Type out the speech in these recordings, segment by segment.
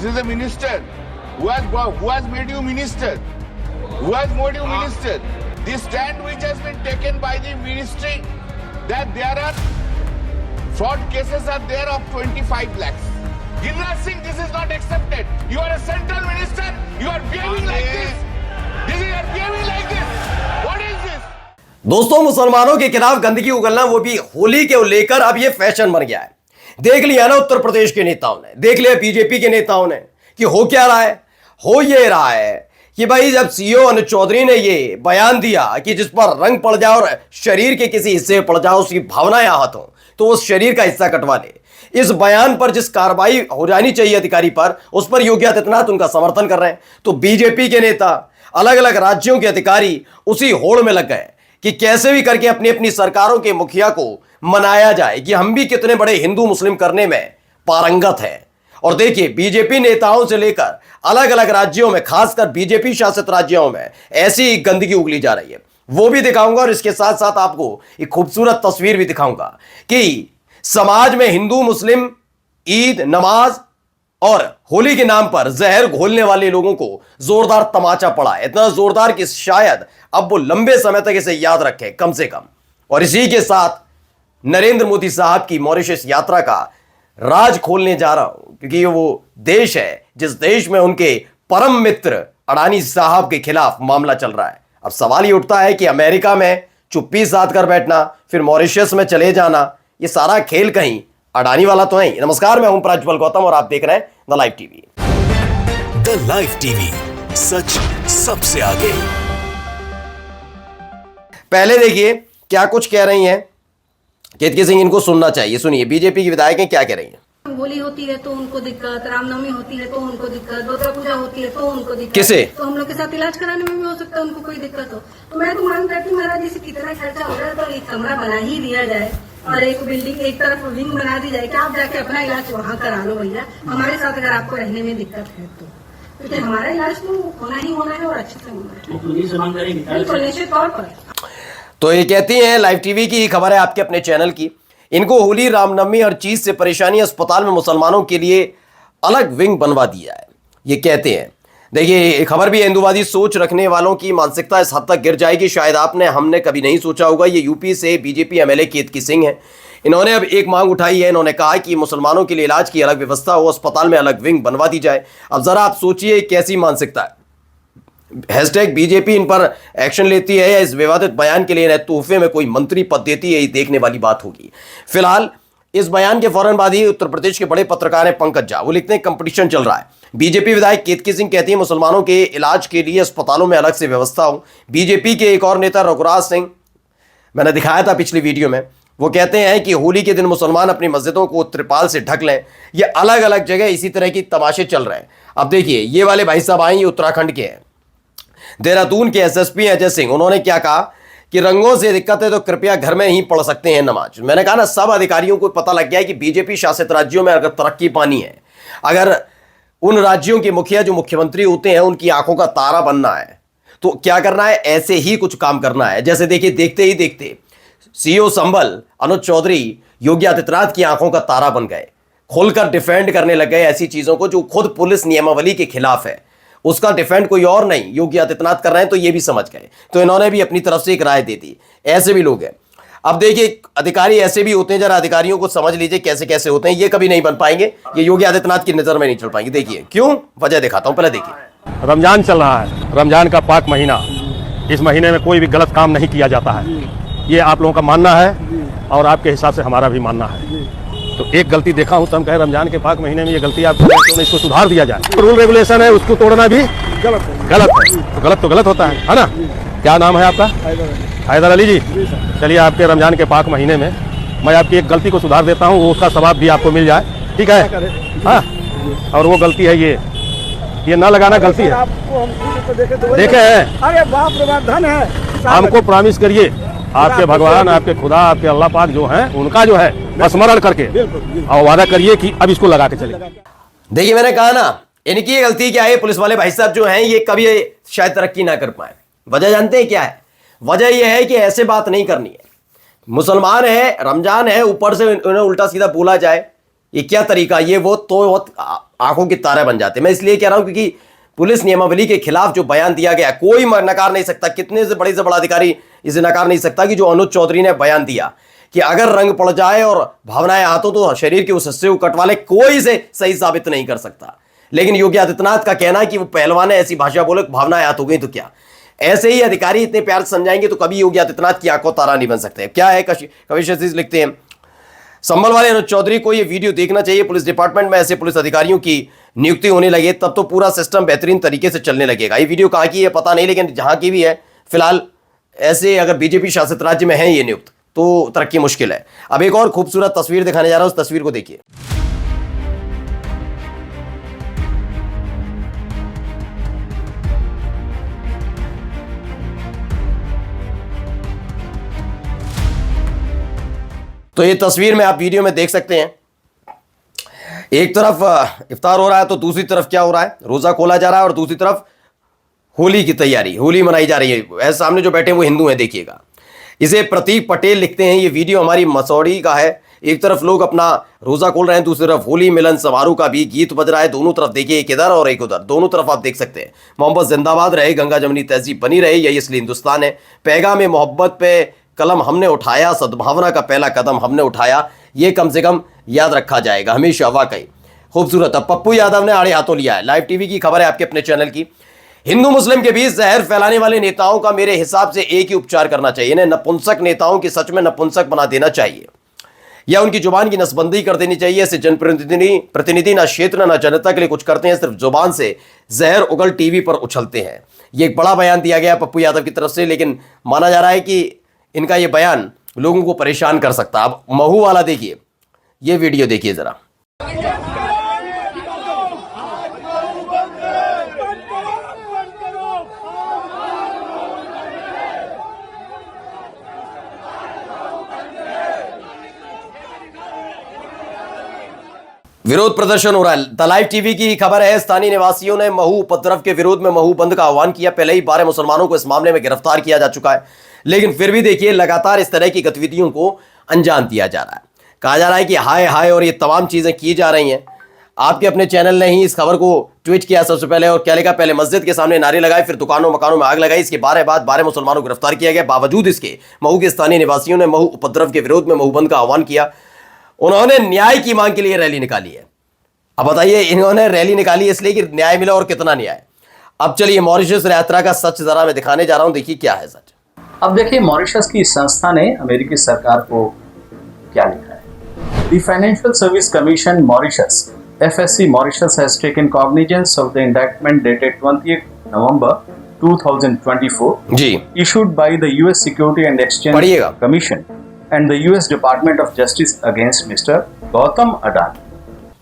This is a minister who has made you minister. Who has made you minister? This stand which has been taken by the ministry that there are fraud cases are there of 25 lakhs. Giriraj Singh, this is not accepted. You are a central minister. You are behaving like this. You are behaving like this. What is this? दोस्तों, मुसलमानों के खिलाफ गंदगी उगलना, वो भी होली के लेकर, अब ये फैशन बन गया है। देख लिया ना उत्तर प्रदेश के नेताओं ने, देख लिया बीजेपी के नेताओं ने कि हो क्या रहा है। हो ये रहा है कि भाई जब सीओ अनुज चौधरी ने ये बयान दिया कि जिस पर रंग पड़ जाए और शरीर के किसी हिस्से पड़ जाए, उसकी भावनाएं आहत हो, तो उस शरीर का हिस्सा कटवा ले। इस बयान पर जिस कार्रवाई हो जानी चाहिए अधिकारी पर, उस पर योगी आदित्यनाथ उनका समर्थन कर रहे हैं। तो बीजेपी के नेता, अलग अलग राज्यों के अधिकारी उसी होड़ में लग गए कि कैसे भी करके अपनी अपनी सरकारों के मुखिया को मनाया जाए कि हम भी कितने बड़े हिंदू मुस्लिम करने में पारंगत हैं। और देखिए, बीजेपी नेताओं से लेकर अलग अलग राज्यों में, खासकर बीजेपी शासित राज्यों में ऐसी गंदगी उगली जा रही है, वो भी दिखाऊंगा। और इसके साथ साथ आपको एक खूबसूरत तस्वीर भी दिखाऊंगा कि समाज में हिंदू मुस्लिम ईद, नमाज और होली के नाम पर जहर घोलने वाले लोगों को जोरदार तमाचा पड़ा है। इतना जोरदार कि शायद अब वो लंबे समय तक इसे याद रखें, कम से कम। और इसी के साथ नरेंद्र मोदी साहब की मॉरिशस यात्रा का राज खोलने जा रहा हूं, क्योंकि ये वो देश है जिस देश में उनके परम मित्र अडानी साहब के खिलाफ मामला चल रहा है। अब सवाल ये उठता है कि अमेरिका में चुप्पी साध कर बैठना, फिर मॉरिशस में चले जाना, ये सारा खेल कहीं अडानी वाला तो है। नमस्कार, मैं हूं प्रज्वल गौतम और आप देख रहे हैं the live TV. The live TV, सच सबसे आगे। पहले देखिए क्या कुछ कह रही हैं केतकी सिंह, इनको सुनना चाहिए। सुनिए बीजेपी की विधायक क्या कह रही हैं। होली होती है तो उनको दिक्कत, रामनवमी होती है तो उनको दिक्कत, दुर्गा पूजा होती है तो उनको दिक्कत। किसे? तो हम लोग के साथ इलाज कराने में भी हो सकता है उनको कोई दिक्कत हो। तो मैं तो मांग करती हूँ महाराज जी से, कितना खर्चा हो रहा है तो एक कमरा बना ही दिया जाए और एक बिल्डिंग एक तरफ विंग बना दी जाए कि आप जाके अपना इलाज वहाँ करा लो भैया, हमारे साथ अगर आपको रहने में दिक्कत है तो। क्योंकि हमारा इलाज तो होना ही होना है और अच्छे से होना है, बिल्कुल निश्चित तौर पर। तो ये कहती हैं, लाइव टीवी की खबर है आपके अपने चैनल की, इनको होली, रामनवमी हर चीज से परेशानी, अस्पताल में मुसलमानों के लिए अलग विंग बनवा दिया है, ये कहते हैं। देखिए, खबर भी हिंदूवादी सोच रखने वालों की मानसिकता इस हद तक गिर जाएगी, शायद हमने कभी नहीं सोचा होगा। ये यूपी से बीजेपी एमएलए केतकी सिंह है। इन्होंने अब एक मांग उठाई है। इन्होंने कहा कि मुसलमानों के लिए इलाज की अलग व्यवस्था हो, अस्पताल में अलग विंग बनवा दी जाए। अब जरा आप सोचिए कैसी मानसिकता है। हैशटैग बीजेपी इन पर एक्शन लेती है या इस विवादित बयान के लिए तोहफे में कोई मंत्री पद देती है, ये देखने वाली बात होगी। फिलहाल इस बयान के फौरन बाद ही उत्तर प्रदेश के बड़े पत्रकार हैं पंकज झा, वो लिखते हैं कंपटीशन चल रहा है। बीजेपी विधायक केतकी सिंह कहती है मुसलमानों के इलाज के लिए अस्पतालों में अलग से व्यवस्था हो। बीजेपी के एक और नेता रघुराज सिंह, मैंने दिखाया था पिछली वीडियो में, वो कहते हैं कि होली के दिन मुसलमान अपनी मस्जिदों को त्रिपाल से ढक लें। ये अलग अलग जगह इसी तरह की तमाशे चल रहे हैं। अब देखिए, ये वाले भाई साहब आए, ये उत्तराखंड के हैं, देहरादून के एसएसपी अजय सिंह। उन्होंने क्या कहा कि रंगों से दिक्कत है तो कृपया घर में ही पढ़ सकते हैं नमाज। मैंने कहा ना, सब अधिकारियों को पता लग गया है कि बीजेपी शासित राज्यों में अगर तरक्की पानी है, अगर उन राज्यों के मुखिया जो मुख्यमंत्री होते हैं उनकी आंखों का तारा बनना है, तो क्या करना है, ऐसे ही कुछ काम करना है। जैसे देखिए, देखते ही देखते सीओ संभल अनुज चौधरी योगी आदित्यनाथ की आंखों का तारा बन गए, खुलकर डिफेंड करने लग गए ऐसी चीजों को जो खुद पुलिस नियमावली के खिलाफ है। उसका डिफेंड कोई और नहीं, योगी आदित्यनाथ कर रहे हैं, तो ये भी समझ गए, तो इन्होंने भी अपनी तरफ से एक राय दे दी। ऐसे भी लोग हैं। अब देखिए, अधिकारी ऐसे भी होते हैं, जरा अधिकारियों को समझ लीजिए कैसे कैसे होते हैं। ये कभी नहीं बन पाएंगे, ये योगी आदित्यनाथ की नजर में नहीं चल पाएंगे। देखिए क्यों, वजह दिखाता हूं, पहले देखिए। रमजान चल रहा है, रमजान का पाक महीना, इस महीने में कोई भी गलत काम नहीं किया जाता है, ये आप लोगों का मानना है और आपके हिसाब से हमारा भी मानना है। तो एक गलती देखा हूं तो हम कहें रमजान के पाक महीने में ये गलती आप क्यों नहीं, इसको सुधार दिया जाए। रूल रेगुलेशन है, उसको तोड़ना भी गलत है, तो गलत होता है ना। क्या नाम है आपका? हैदर अली जी। चलिए, आपके रमजान के पाक महीने में मैं आपकी एक गलती को सुधार देता हूँ, उसका सवाब भी आपको मिल जाए, ठीक है? हाँ, और वो गलती है ये ना लगाना गलती है। देखे हैं, हमको प्रॉमिस करिए, आपके भगवान, आपके खुदा, आपके अल्लाह पाक जो हैं, उनका जो है स्मरण करके और वादा करिए कि अब इसको लगा के चले। देखिए, मैंने कहा ना, इनकी ये गलती क्या है, पुलिस वाले भाई साहब जो हैं ये कभी शायद तरक्की ना कर पाए। वजह जानते हैं क्या है? वजह यह है कि ऐसे बात नहीं करनी है। मुसलमान है, रमजान है, ऊपर से उन्हें उल्टा सीधा बोला जाए, ये क्या तरीका, ये वो तो आंखों के तारे बन जाते हैं। मैं इसलिए कह रहा हूं क्योंकि पुलिस नियमावली के खिलाफ जो बयान दिया गया, कोई नकार नहीं सकता, कितने से बड़ा अधिकारी इसे नकार नहीं सकता कि जो अनुज चौधरी ने बयान दिया कि अगर रंग पड़ जाए और भावनाएं आतो तो शरीर के उस हिस्से को कटवा ले, कोई इसे सही साबित नहीं कर सकता। लेकिन योगी आदित्यनाथ का कहना है कि वो पहलवान है, ऐसी भाषा बोले, भावनाएं आत हो गई तो क्या। ऐसे ही अधिकारी इतने प्यार से समझाएंगे तो कभी योगी आदित्यनाथ की आंखों तारा नहीं बन सकते। क्या है, कवि शशीष लिखते हैं, संभल वाले अनुज चौधरी को यह वीडियो देखना चाहिए। पुलिस डिपार्टमेंट में ऐसे पुलिस अधिकारियों की नियुक्ति होने लगे तब तो पूरा सिस्टम बेहतरीन तरीके से चलने लगेगा। ये वीडियो कहाँ की है पता नहीं, लेकिन जहां की भी है, फिलहाल ऐसे अगर बीजेपी शासित राज्य में है ये नियुक्त तो तरक्की मुश्किल है। अब एक और खूबसूरत तस्वीर दिखाने जा रहा हूं, उस तस्वीर को देखिए। तो ये तस्वीर में आप वीडियो में देख सकते हैं, एक तरफ इफ्तार हो रहा है तो दूसरी तरफ क्या हो रहा है, रोजा खोला जा रहा है और दूसरी तरफ होली की तैयारी, होली मनाई जा रही है। ऐसे सामने जो बैठे हैं वो हिंदू हैं, देखिएगा। इसे प्रतीक पटेल लिखते हैं, ये वीडियो हमारी मसौड़ी का है। एक तरफ लोग अपना रोजा खोल रहे हैं, दूसरी तरफ होली मिलन समारोह का भी गीत बज रहा है। दोनों तरफ देखिए, एक इधर और एक उधर, दोनों तरफ आप देख सकते हैं। मोहब्बत जिंदाबाद रहे, गंगा जमनी तहजीब बनी रहे, यही असली हिंदुस्तान है। पैगाम मोहब्बत पे कलम हमने उठाया, सद्भावना का पहला कदम हमने उठाया, ये कम से कम याद रखा जाएगा हमेशा। वाकई खूबसूरत। अब पप्पू यादव ने आड़े हाथों लिया है। लाइव टीवी की खबर है आपके अपने चैनल की। हिंदू मुस्लिम के बीच जहर फैलाने वाले नेताओं का मेरे हिसाब से एक ही उपचार करना चाहिए, इन्हें नपुंसक नेताओं की सच में नपुंसक बना देना चाहिए, या उनकी जुबान की नसबंदी कर देनी चाहिए। ऐसे जनप्रतिनिधि ना क्षेत्र ना जनता के लिए कुछ करते हैं, सिर्फ जुबान से जहर उगल टीवी पर उछलते हैं। ये एक बड़ा बयान दिया गया पप्पू यादव की तरफ से, लेकिन माना जा रहा है कि इनका ये बयान लोगों को परेशान कर सकता है। अब महू वाला देखिए, ये वीडियो देखिए जरा। विरोध प्रदर्शन हो रहा है। द लाइव टीवी की खबर है, स्थानीय निवासियों ने महू उपद्रव के विरोध में महू बंद का आह्वान किया। पहले ही 12 मुसलमानों को इस मामले में गिरफ्तार किया जा चुका है, लेकिन फिर भी देखिए लगातार इस तरह की गतिविधियों को अंजाम दिया जा रहा है। कहा जा रहा है कि हाय हाय और ये तमाम चीजें की जा रही हैं। आपके अपने चैनल ने ही इस खबर को ट्वीट किया सबसे पहले, और क्या लिखा, पहले मस्जिद के सामने नारे लगाए, फिर दुकानों मकानों में आग लगाई। इसके बाद 12 मुसलमानों को गिरफ्तार किया गया। बावजूद इसके महू के स्थानीय निवासियों ने महू उपद्रव के विरोध में महू बंद का आह्वान किया। उन्होंने न्याय की मांग के लिए रैली निकाली है। अब बताइए, इन्होंने रैली निकाली इसलिए कि न्याय मिला, और कितना न्याय। अब चलिए मॉरिशस यात्रा का सच जरा मैं दिखाने जा रहा हूं, देखिए क्या है सच। अब देखिए मॉरिशस की संस्था ने अमेरिकी सरकार को क्या लिखा है। The financial service commission Mauritius FSC Mauritius has taken cognizance of the indictment dated 20th November 2024 जी issued by the US Security and Exchange Commission and the US Department of Justice against Mr. Gautam Adani।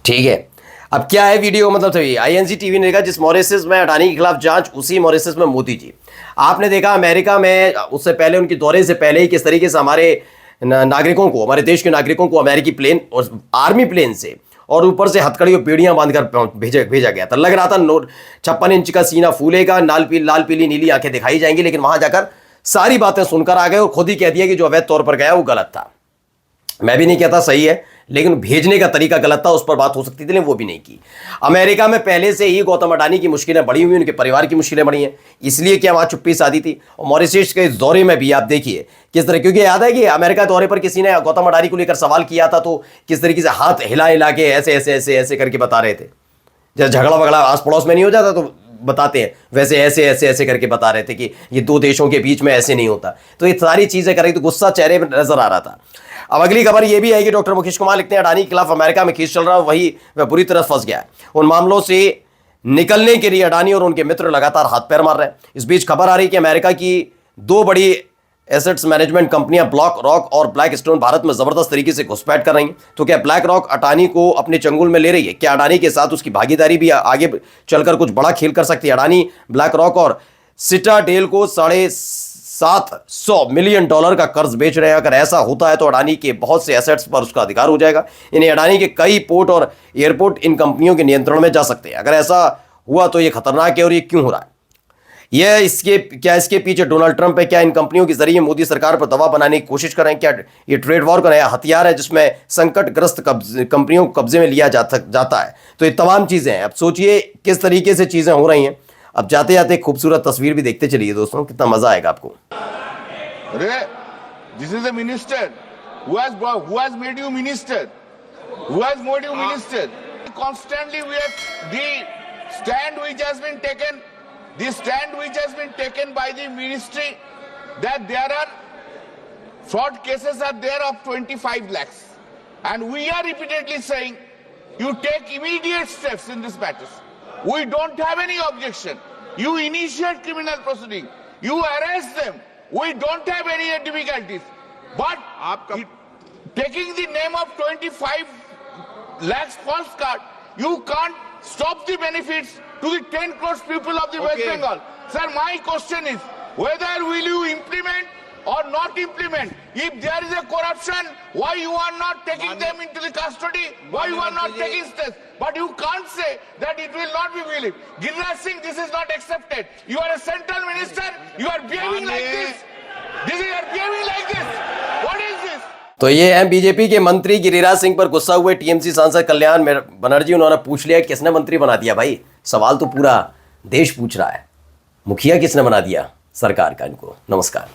ठीक है, अब क्या है video, मतलब सही INC TV ने कहा जिस मॉरिशस में अडानी के खिलाफ जांच, उसी मॉरिशस में मोदी जी। आपने देखा अमेरिका में उससे पहले, उनके दौरे से पहले ही किस तरीके से हमारे नागरिकों को, हमारे देश के नागरिकों को अमेरिकी प्लेन और आर्मी प्लेन से और ऊपर से हथकड़ी और बेड़ियां बांधकर भेजा गया था। लग रहा था 56 इंच का सीना फूलेगा, लाल पीली नीली आंखें दिखाई जाएंगी, लेकिन वहां जाकर सारी बातें सुनकर आ गए और खुद ही कह दिया कि जो अवैध तौर पर गया वो गलत था। मैं भी नहीं कहता सही है, लेकिन भेजने का तरीका गलत था, उस पर बात हो सकती थी, लेकिन वो भी नहीं की। अमेरिका में पहले से ही गौतम अडानी की मुश्किलें बढ़ी हुई, उनके परिवार की मुश्किलें बढ़ी हैं, इसलिए क्या वहां चुप्पी साधी थी। और मॉरिशस के दौरे में भी आप देखिए किस तरह, क्योंकि याद है कि अमेरिका दौरे पर किसी ने गौतम अडानी को लेकर सवाल किया था, तो किस तरीके से हाथ हिला के ऐसे करके बता रहे थे। जैसे झगड़ा वगड़ा आस पड़ोस में नहीं हो जाता तो बताते हैं, वैसे ऐसे करके बता रहे थे कि ये दो देशों के बीच में ऐसे नहीं होता। तो ये सारी चीजें कर रही, तो गुस्सा चेहरे पर नजर आ रहा था। अब अगली खबर ये भी है कि डॉक्टर मुकेश कुमार लिखते हैं, अडानी के खिलाफ अमेरिका में केस चल रहा है, वही वह बुरी तरह फंस गया है। उन मामलों से निकलने के लिए अडानी और उनके मित्र लगातार हाथ पैर मार रहे हैं। इस बीच खबर आ रही है कि अमेरिका की 2 बड़ी एसेट्स मैनेजमेंट कंपनियां ब्लैक रॉक और ब्लैक स्टोन भारत में जबरदस्त तरीके से घुसपैठ कर रही हैं। तो क्या ब्लैक रॉक अडानी को अपने चंगुल में ले रही है? क्या अडानी के साथ उसकी भागीदारी भी आगे चलकर कुछ बड़ा खेल कर सकती है? अडानी ब्लैक रॉक और सिटाडेल को $750 मिलियन का कर्ज बेच रहे हैं। अगर ऐसा होता है तो अडानी के बहुत से एसेट्स पर उसका अधिकार हो जाएगा। इन्हें अडानी के कई पोर्ट और एयरपोर्ट इन कंपनियों के नियंत्रण में जा सकते हैं। अगर ऐसा हुआ तो ये खतरनाक है, और ये क्यों हो रहा है? यह इसके पीछे डोनाल्ड ट्रंप है? क्या इन कंपनियों के जरिए मोदी सरकार पर दबाव बनाने की कोशिश कर रहे हैं? क्या ये ट्रेड वॉर का नया हथियार है जिसमें संकटग्रस्त कंपनियों को कब्जे में लिया जाता है? तो ये तमाम चीजें हैं। अब सोचिए किस तरीके से चीजें हो रही हैं। अब जाते जाते एक खूबसूरत तस्वीर भी देखते चलिए दोस्तों, कितना मजा आएगा आपको। This is a minister who has made you minister. Who has made you minister? Constantly we have the stand which has been taken. The stand which has been taken by the ministry that there are fraud cases are there of 25 lakhs, and we are repeatedly saying you take immediate steps in this matter. We don't have any objection. You initiate criminal proceeding. You arrest them. We don't have any difficulties. But taking the name of 25 lakhs false card, you can't stop the benefits to the 10 crores people of the West Bengal. Sir, my question is, whether will you implement or not implement? If there is a corruption, why you are not taking them into the custody? Why you are not taking steps? But you can't say that it will not be believed. Giriraj Singh, this is not accepted. You are a central minister. You are behaving like this. You are behaving like this. What is this? तो ये हैं BJP के मंत्री गिरिराज सिंह पर गुस्सा हुए TMC सांसद कल्याण बनर्जी। उन्होंने पूछ लिया किसने मंत्री बना दिया भाई? सवाल तो पूरा देश पूछ रहा है। मुखिया किसने बना दिया सरकार का इनको? नमस्कार।